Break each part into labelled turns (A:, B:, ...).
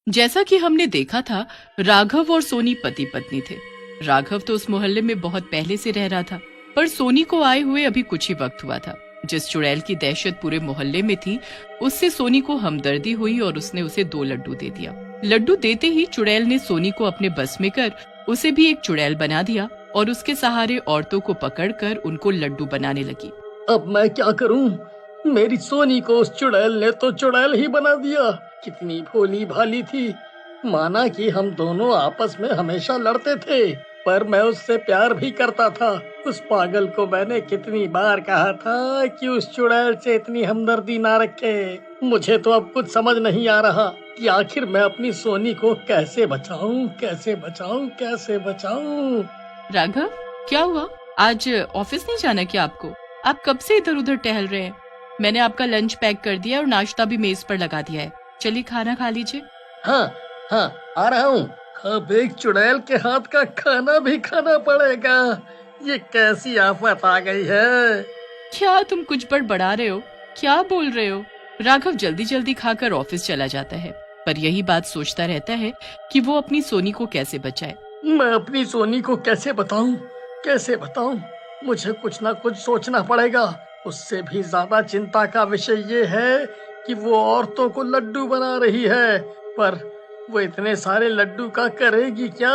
A: जैसा कि हमने देखा था, राघव और सोनी पति पत्नी थे। राघव तो उस मोहल्ले में बहुत पहले से रह रहा था, पर सोनी को आए हुए अभी कुछ ही वक्त हुआ था। जिस चुड़ैल की दहशत पूरे मोहल्ले में थी, उससे सोनी को हमदर्दी हुई और उसने उसे 2 लड्डू दे दिया। लड्डू देते ही चुड़ैल ने सोनी को अपने बस में कर उसे भी एक चुड़ैल बना दिया और उसके सहारे औरतों को पकड़कर उनको लड्डू बनाने लगी।
B: अब मैं क्या करूं? मेरी सोनी को उस चुड़ैल ने तो चुड़ैल ही बना दिया। कितनी भोली भाली थी। माना कि हम दोनों आपस में हमेशा लड़ते थे, पर मैं उससे प्यार भी करता था। उस पागल को मैंने कितनी बार कहा था कि उस चुड़ैल से इतनी हमदर्दी ना रखे। मुझे तो अब कुछ समझ नहीं आ रहा कि आखिर मैं अपनी सोनी को कैसे बचाऊं, कैसे बचाऊं, कैसे बचाऊं।
A: राघव, क्या हुआ? आज ऑफिस नहीं जाना क्या आपको? आप कब से इधर उधर टहल रहे हैं? मैंने आपका लंच पैक कर दिया और नाश्ता भी मेज पर लगा दिया है। चलिए खाना खा लीजिए।
B: हाँ हाँ, आ रहा हूँ। अब एक चुड़ैल के हाथ का खाना भी खाना पड़ेगा। ये कैसी आफत आ गई है।
A: क्या तुम कुछ बड़बड़ा रहे हो? क्या बोल रहे हो? राघव जल्दी जल्दी खाकर ऑफिस चला जाता है, पर यही बात सोचता रहता है कि वो अपनी सोनी को कैसे बचाए।
B: मैं अपनी सोनी को कैसे बताऊं, कैसे बताऊं? मुझे कुछ ना कुछ सोचना पड़ेगा। उससे भी ज्यादा चिंता का विषय ये है कि वो औरतों को लड्डू बना रही है, पर वो इतने सारे लड्डू का करेगी क्या?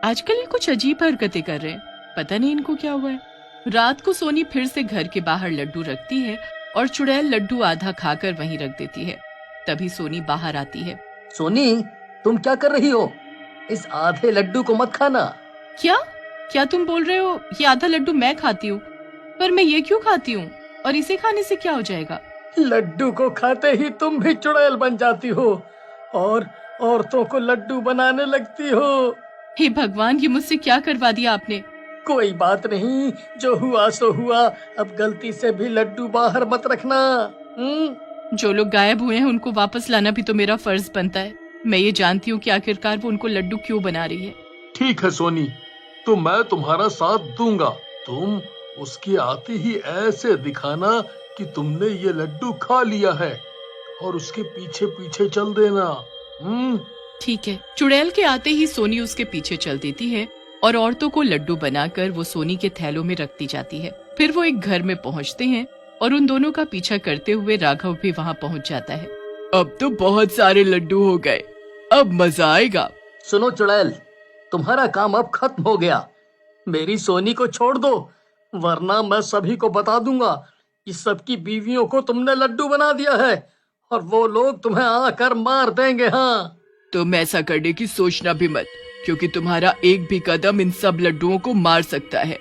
A: आजकल ये कुछ अजीब हरकतें कर रहे हैं, पता नहीं इनको क्या हुआ है। रात को सोनी फिर से घर के बाहर लड्डू रखती है और चुड़ैल लड्डू आधा खाकर वहीं रख देती है। तभी सोनी बाहर आती है।
B: सोनी, तुम क्या कर रही हो? इस आधे लड्डू को मत खाना।
A: क्या क्या तुम बोल रहे हो? ये आधा लड्डू मैं खाती हूँ? पर मैं ये क्यों खाती हूँ? और इसे खाने से क्या हो जाएगा?
B: लड्डू को खाते ही तुम भी चुड़ैल बन जाती हो और औरतों को लड्डू बनाने लगती हो।
A: हे भगवान, ये मुझसे क्या करवा दिया आपने?
B: कोई बात नहीं, जो हुआ सो हुआ। अब गलती से भी लड्डू बाहर मत रखना।
A: जो लोग गायब हुए हैं उनको वापस लाना भी तो मेरा फर्ज बनता है। मैं ये जानती हूँ कि आखिरकार वो उनको लड्डू क्यों बना रही है।
C: ठीक है सोनी, तो मैं तुम्हारा साथ दूंगा। तुम उसके आते ही ऐसे दिखाना कि तुमने ये लड्डू खा लिया है और उसके पीछे पीछे चल देना।
A: ठीक है। चुड़ैल के आते ही सोनी उसके पीछे चल देती है और औरतों को लड्डू बनाकर वो सोनी के थैलों में रखती जाती है। फिर वो एक घर में पहुंचते हैं और उन दोनों का पीछा करते हुए राघव भी वहां पहुंच जाता है। अब तो बहुत सारे लड्डू हो गए, अब मजा आएगा।
B: सुनो चुड़ैल, तुम्हारा काम अब खत्म हो गया। मेरी सोनी को छोड़ दो, वरना मैं सभी को बता दूंगा कि सबकी बीवियों को तुमने लड्डू बना दिया है और वो लोग तुम्हें आकर मार देंगे। हाँ,
A: तुम ऐसा करने की सोचना भी मत, क्योंकि तुम्हारा एक भी कदम इन सब लड्डुओं को मार सकता है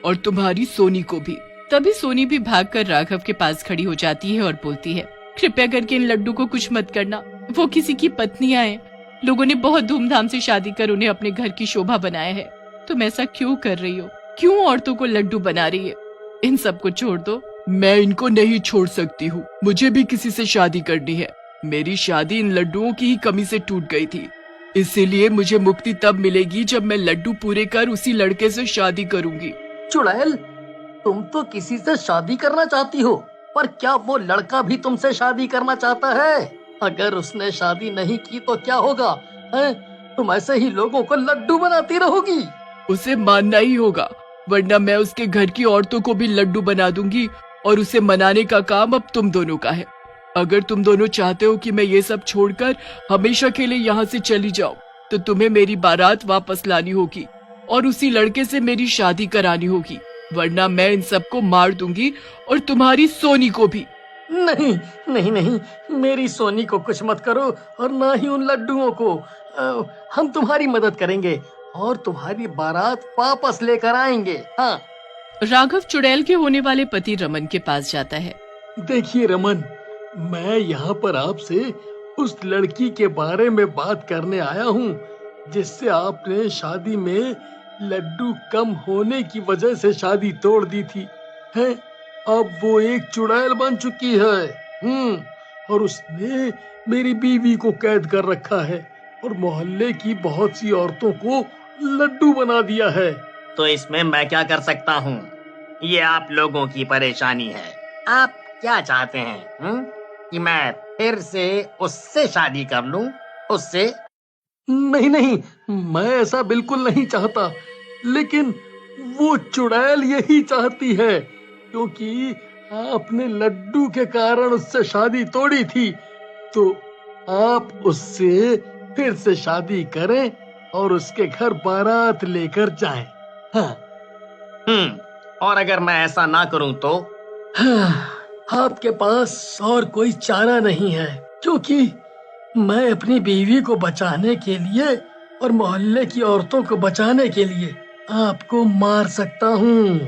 A: और तुम्हारी सोनी को भी। तभी सोनी भी भागकर राघव के पास खड़ी हो जाती है और बोलती है, कृपया करके इन लड्डू को कुछ मत करना। वो किसी की पत्नियां हैं। लोगों ने बहुत धूमधाम से शादी कर उन्हें अपने घर की शोभा बनाया है। तुम ऐसा क्यों कर रही हो? क्यों औरतों को लड्डू बना रही है? इन सबको छोड़ दो। मैं इनको नहीं छोड़ सकती हूँ, मुझे भी किसी से शादी करनी है। मेरी शादी इन लड्डुओं की ही कमी से टूट गई थी, इसीलिए मुझे मुक्ति तब मिलेगी जब मैं लड्डू पूरे कर उसी लड़के से शादी करूंगी।
B: चुड़ैल, तुम तो किसी से शादी करना चाहती हो, पर क्या वो लड़का भी तुमसे शादी करना चाहता है? अगर उसने शादी नहीं की तो क्या होगा? हैं? तुम ऐसे ही लोगों को लड्डू बनाती रहोगी।
A: उसे मानना ही होगा, वरना मैं उसके घर की औरतों को भी लड्डू बना दूंगी और उसे मनाने का काम अब तुम दोनों का है। अगर तुम दोनों चाहते हो कि मैं ये सब छोड़कर हमेशा के लिए यहाँ से चली जाऊं, तो तुम्हें मेरी बारात वापस लानी होगी और उसी लड़के से मेरी शादी करानी होगी, वरना मैं इन सबको मार दूंगी और तुम्हारी सोनी को भी।
B: नहीं नहीं नहीं, मेरी सोनी को कुछ मत करो और ना ही उन लड्डुओं को। हम तुम्हारी मदद करेंगे और तुम्हारी बारात वापस लेकर आएंगे। हाँ।
A: राघव चुड़ैल के होने वाले पति रमन के पास जाता है।
C: देखिए रमन, मैं यहाँ पर आपसे उस लड़की के बारे में बात करने आया हूँ जिससे आपने शादी में लड्डू कम होने की वजह से शादी तोड़ दी थी। है, अब वो एक चुड़ैल बन चुकी है। और उसने मेरी बीवी को कैद कर रखा है और मोहल्ले की बहुत सी औरतों को लड्डू बना दिया है।
D: तो इसमें मैं क्या कर सकता हूँ? ये आप लोगों की परेशानी है। आप क्या चाहते हैं? कि मैं फिर से उससे शादी कर लूं? उससे?
C: नहीं नहीं, मैं ऐसा बिल्कुल नहीं चाहता, लेकिन वो चुड़ैल यही चाहती है, क्योंकि आपने लड्डू के कारण उससे शादी तोड़ी थी, तो आप उससे फिर से शादी करें और उसके घर बारात लेकर जाएं। हाँ।
D: और अगर मैं ऐसा ना करूं तो?
B: हाँ, आपके पास और कोई चारा नहीं है, क्योंकि मैं अपनी बीवी को बचाने के लिए और मोहल्ले की औरतों को बचाने के लिए आपको मार सकता हूँ।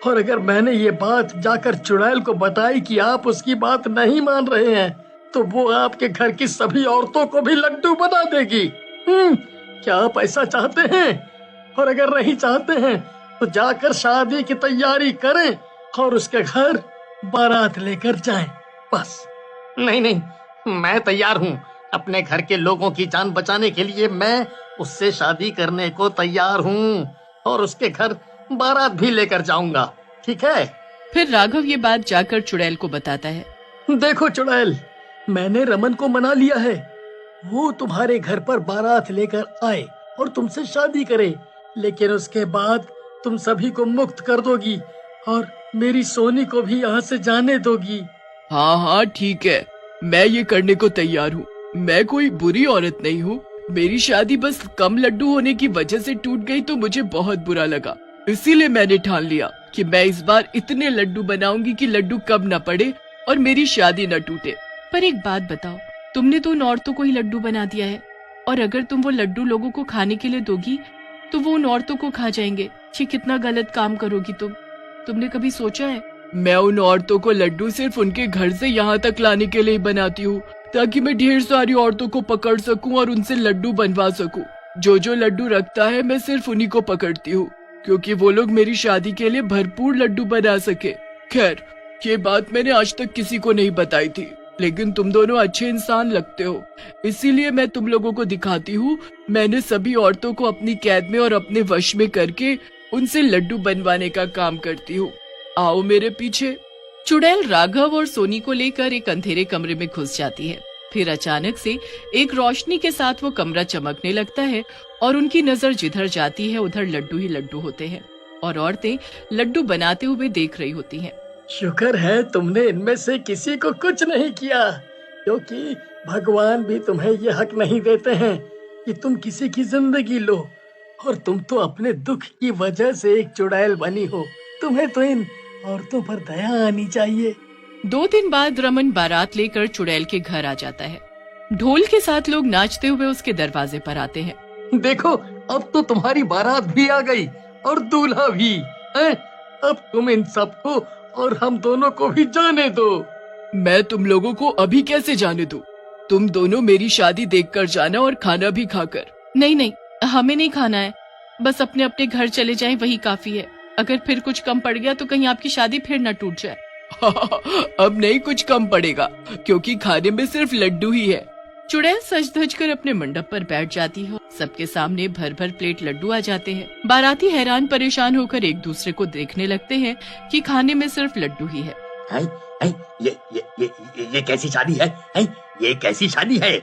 B: और अगर मैंने ये बात जाकर चुड़ैल को बताई कि आप उसकी बात नहीं मान रहे हैं, तो वो आपके घर की सभी औरतों को भी लड्डू बना देगी। क्या आप ऐसा चाहते हैं? और अगर नहीं चाहते हैं तो जाकर शादी की तैयारी करें और उसके घर बारात लेकर जाएं, बस।
D: नहीं नहीं, मैं तैयार हूँ। अपने घर के लोगों की जान बचाने के लिए मैं उससे शादी करने को तैयार हूँ और उसके घर बारात भी लेकर जाऊंगा, ठीक है?
A: फिर राघव ये बात जाकर चुड़ैल को बताता है।
B: देखो चुड़ैल, मैंने रमन को मना लिया है, वो तुम्हारे घर पर बारात लेकर आए और तुमसे शादी करे, लेकिन उसके बाद तुम सभी को मुक्त कर दोगी और मेरी सोनी को भी यहाँ से जाने दोगी।
A: हाँ हाँ ठीक है, मैं ये करने को तैयार हूँ। मैं कोई बुरी औरत नहीं हूँ। मेरी शादी बस कम लड्डू होने की वजह से टूट गई तो मुझे बहुत बुरा लगा, इसीलिए मैंने ठान लिया कि मैं इस बार इतने लड्डू बनाऊंगी कि लड्डू कम न पड़े और मेरी शादी न टूटे। पर एक बात बताओ, तुमने तो उन औरतों को ही लड्डू बना दिया है, और अगर तुम वो लड्डू लोगों को खाने के लिए दोगी तो वो उन औरतों को खा जाएंगे। ये कितना गलत काम करोगी तुमने कभी सोचा है? मैं उन औरतों को लड्डू सिर्फ उनके घर से यहाँ तक लाने के लिए बनाती हूँ, ताकि मैं ढेर सारी औरतों को पकड़ सकूं और उनसे लड्डू बनवा सकूं। जो लड्डू रखता है मैं सिर्फ उन्हीं को पकड़ती हूँ, क्योंकि वो लोग मेरी शादी के लिए भरपूर लड्डू बना सके। खैर, ये बात मैंने आज तक किसी को नहीं बताई थी, लेकिन तुम दोनों अच्छे इंसान लगते हो, इसीलिए मैं तुम लोगों को दिखाती हूँ। मैंने सभी औरतों को अपनी कैद में और अपने वश में करके उनसे लड्डू बनवाने का काम करती हूँ। आओ मेरे पीछे। चुड़ैल राघव और सोनी को लेकर एक अंधेरे कमरे में घुस जाती है। फिर अचानक से एक रोशनी के साथ वो कमरा चमकने लगता है और उनकी नजर जिधर जाती है उधर लड्डू ही लड्डू होते हैं और औरतें लड्डू बनाते हुए देख रही होती हैं।
B: शुक्र है तुमने इनमें से किसी को कुछ नहीं किया, क्योंकि भगवान भी तुम्हें ये हक नहीं देते हैं कि तुम किसी की जिंदगी लो, और तुम तो अपने दुख की वजह से एक चुड़ैल बनी हो। तुम्हें तो इन औरतों पर दया आनी चाहिए।
A: 2 दिन बाद रमन बारात लेकर चुड़ैल के घर आ जाता है। ढोल के साथ लोग नाचते हुए उसके दरवाजे पर आते हैं।
C: देखो, अब तो तुम्हारी बारात भी आ गई और दूल्हा भी है। अब तुम इन सबको और हम दोनों को भी जाने दो।
A: मैं तुम लोगों को अभी कैसे जाने दूं? तुम दोनों मेरी शादी देखकर जाना और खाना भी खाकर। नहीं, हमें नहीं खाना है, बस अपने अपने घर चले जाएं, वही काफी है। अगर फिर कुछ कम पड़ गया तो कहीं आपकी शादी फिर न टूट जाए। अब नहीं कुछ कम पड़ेगा, क्योंकि खाने में सिर्फ लड्डू ही है। चुड़ैल सज धज कर अपने मंडप पर बैठ जाती है। सबके सामने भर भर प्लेट लड्डू आ जाते हैं। बाराती हैरान परेशान होकर एक दूसरे को देखने लगते हैं कि खाने में सिर्फ लड्डू ही है।
D: ये कैसी शादी है? ये कैसी शादी है?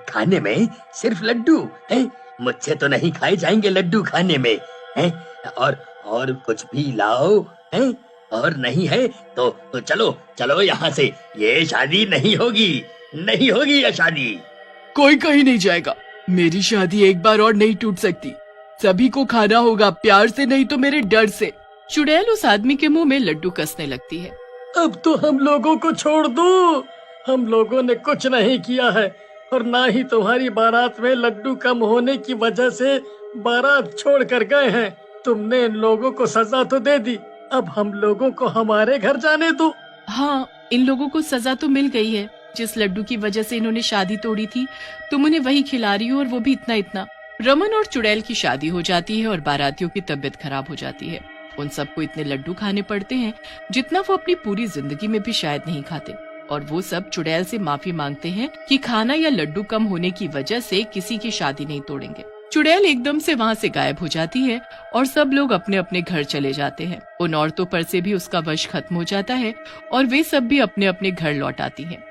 D: खाने में सिर्फ लड्डू है? मुझसे तो नहीं खाए जाएंगे लड्डू खाने में है। और कुछ भी लाओ है। और नहीं है तो चलो यहाँ से। ये शादी नहीं होगी ये शादी।
A: कोई कहीं नहीं जाएगा। मेरी शादी एक बार और नहीं टूट सकती। सभी को खाना होगा, प्यार से नहीं तो मेरे डर से। चुड़ैल उस आदमी के मुंह में लड्डू कसने लगती है।
B: अब तो हम लोगों को छोड़ दो। हम लोगों ने कुछ नहीं किया है, और ना ही तुम्हारी बारात में लड्डू कम होने की वजह से बारात छोड़ कर गए हैं। तुमने इन लोगों को सजा तो दे दी, अब हम लोगों को हमारे घर जाने दो।
A: हाँ, इन लोगों को सजा तो मिल गई है। जिस लड्डू की वजह से इन्होंने शादी तोड़ी थी, तुम उन्हें वही खिला रही हो, और वो भी इतना। रमन और चुड़ैल की शादी हो जाती है और बारातियों की तबीयत खराब हो जाती है। उन सबको इतने लड्डू खाने पड़ते हैं जितना वो अपनी पूरी जिंदगी में भी शायद नहीं खाते, और वो सब चुड़ैल से माफी मांगते हैं कि खाना या लड्डू कम होने की वजह से किसी की शादी नहीं तोड़ेंगे। चुड़ैल एकदम से वहाँ से गायब हो जाती है और सब लोग अपने अपने घर चले जाते हैं। उन औरतों पर से भी उसका वश खत्म हो जाता है और वे सब भी अपने अपने घर लौट आती हैं।